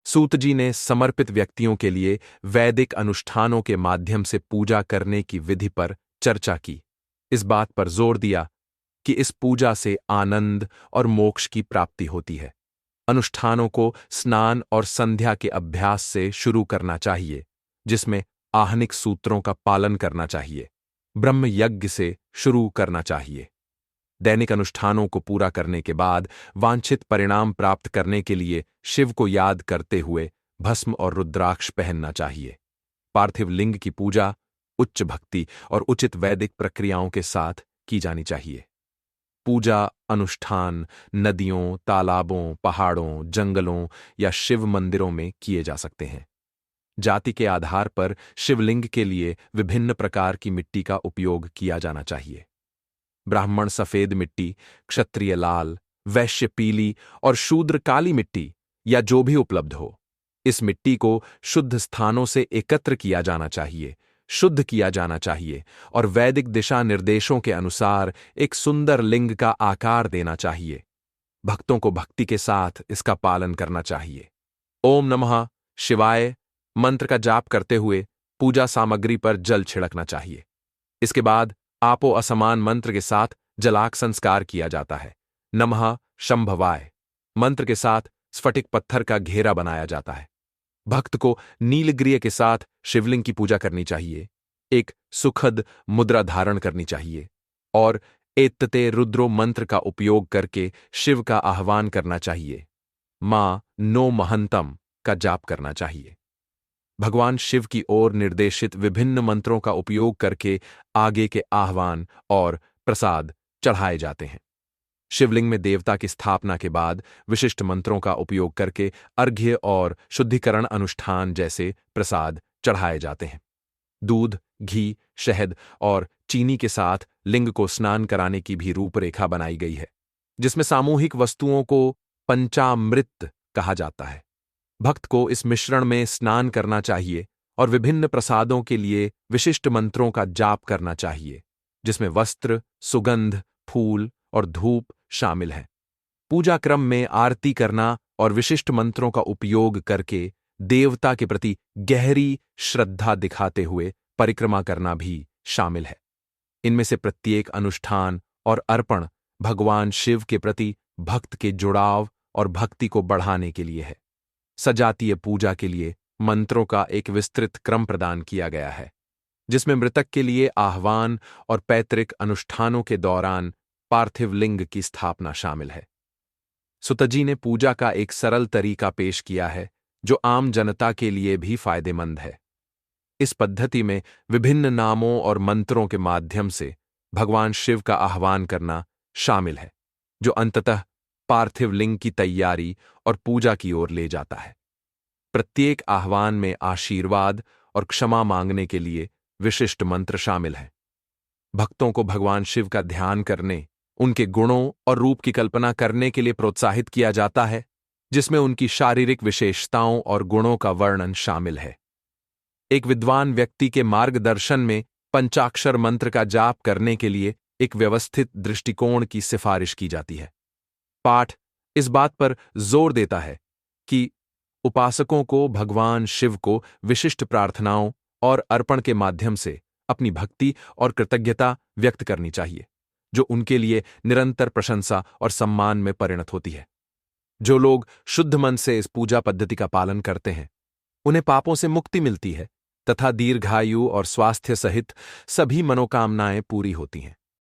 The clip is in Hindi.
सूत जी ने समर्पित व्यक्तियों के लिए वैदिक अनुष्ठानों के माध्यम से पूजा करने की विधि पर चर्चा की। इस बात पर जोर दिया कि इस पूजा से आनंद और मोक्ष की प्राप्ति होती है। अनुष्ठानों को स्नान और संध्या के अभ्यास से शुरू करना चाहिए, जिसमें आहनिक सूत्रों का पालन करना चाहिए। ब्रह्म यज्ञ से शुरू करना चाहिए। दैनिक अनुष्ठानों को पूरा करने के बाद वांछित परिणाम प्राप्त करने के लिए शिव को याद करते हुए भस्म और रुद्राक्ष पहनना चाहिए। पार्थिव लिंग की पूजा उच्च भक्ति और उचित वैदिक प्रक्रियाओं के साथ की जानी चाहिए। पूजा अनुष्ठान नदियों, तालाबों, पहाड़ों, जंगलों या शिव मंदिरों में किए जा सकते हैं। जाति के आधार पर शिवलिंग के लिए विभिन्न प्रकार की मिट्टी का उपयोग किया जाना चाहिए। ब्राह्मण सफेद मिट्टी, क्षत्रिय लाल, वैश्य पीली और शूद्र काली मिट्टी या जो भी उपलब्ध हो। इस मिट्टी को शुद्ध स्थानों से एकत्र किया जाना चाहिए, शुद्ध किया जाना चाहिए और वैदिक दिशा निर्देशों के अनुसार एक सुंदर लिंग का आकार देना चाहिए। भक्तों को भक्ति के साथ इसका पालन करना चाहिए। ओम नमः शिवाय मंत्र का जाप करते हुए पूजा सामग्री पर जल छिड़कना चाहिए। इसके बाद आपो असमान मंत्र के साथ जलाक संस्कार किया जाता है। नमः शंभवाय मंत्र के साथ स्फटिक पत्थर का घेरा बनाया जाता है। भक्त को नीलग्रीय के साथ शिवलिंग की पूजा करनी चाहिए, एक सुखद मुद्रा धारण करनी चाहिए और एत्तते रुद्रो मंत्र का उपयोग करके शिव का आह्वान करना चाहिए। मां नो महंतम का जाप करना चाहिए। भगवान शिव की ओर निर्देशित विभिन्न मंत्रों का उपयोग करके आगे के आह्वान और प्रसाद चढ़ाए जाते हैं। शिवलिंग में देवता की स्थापना के बाद विशिष्ट मंत्रों का उपयोग करके अर्घ्य और शुद्धिकरण अनुष्ठान जैसे प्रसाद चढ़ाए जाते हैं। दूध, घी, शहद और चीनी के साथ लिंग को स्नान कराने की भी रूपरेखा बनाई गई है, जिसमें सामूहिक वस्तुओं को पंचामृत कहा जाता है। भक्त को इस मिश्रण में स्नान करना चाहिए और विभिन्न प्रसादों के लिए विशिष्ट मंत्रों का जाप करना चाहिए, जिसमें वस्त्र, सुगंध, फूल और धूप शामिल हैं। पूजा क्रम में आरती करना और विशिष्ट मंत्रों का उपयोग करके देवता के प्रति गहरी श्रद्धा दिखाते हुए परिक्रमा करना भी शामिल है। इनमें से प्रत्येक अनुष्ठान और अर्पण भगवान शिव के प्रति भक्त के जुड़ाव और भक्ति को बढ़ाने के लिए है। सजातीय पूजा के लिए मंत्रों का एक विस्तृत क्रम प्रदान किया गया है, जिसमें मृतक के लिए आह्वान और पैतृक अनुष्ठानों के दौरान पार्थिव लिंग की स्थापना शामिल है। सुतजी ने पूजा का एक सरल तरीका पेश किया है, जो आम जनता के लिए भी फायदेमंद है। इस पद्धति में विभिन्न नामों और मंत्रों के माध्यम से भगवान शिव का आह्वान करना शामिल है, जो अंततः पार्थिव लिंग की तैयारी और पूजा की ओर ले जाता है। प्रत्येक आह्वान में आशीर्वाद और क्षमा मांगने के लिए विशिष्ट मंत्र शामिल हैं। भक्तों को भगवान शिव का ध्यान करने, उनके गुणों और रूप की कल्पना करने के लिए प्रोत्साहित किया जाता है, जिसमें उनकी शारीरिक विशेषताओं और गुणों का वर्णन शामिल है। एक विद्वान व्यक्ति के मार्गदर्शन में पंचाक्षर मंत्र का जाप करने के लिए एक व्यवस्थित दृष्टिकोण की सिफारिश की जाती है। पाठ इस बात पर जोर देता है कि उपासकों को भगवान शिव को विशिष्ट प्रार्थनाओं और अर्पण के माध्यम से अपनी भक्ति और कृतज्ञता व्यक्त करनी चाहिए, जो उनके लिए निरंतर प्रशंसा और सम्मान में परिणत होती है। जो लोग शुद्ध मन से इस पूजा पद्धति का पालन करते हैं, उन्हें पापों से मुक्ति मिलती है तथा दीर्घायु और स्वास्थ्य सहित सभी मनोकामनाएं पूरी होती हैं।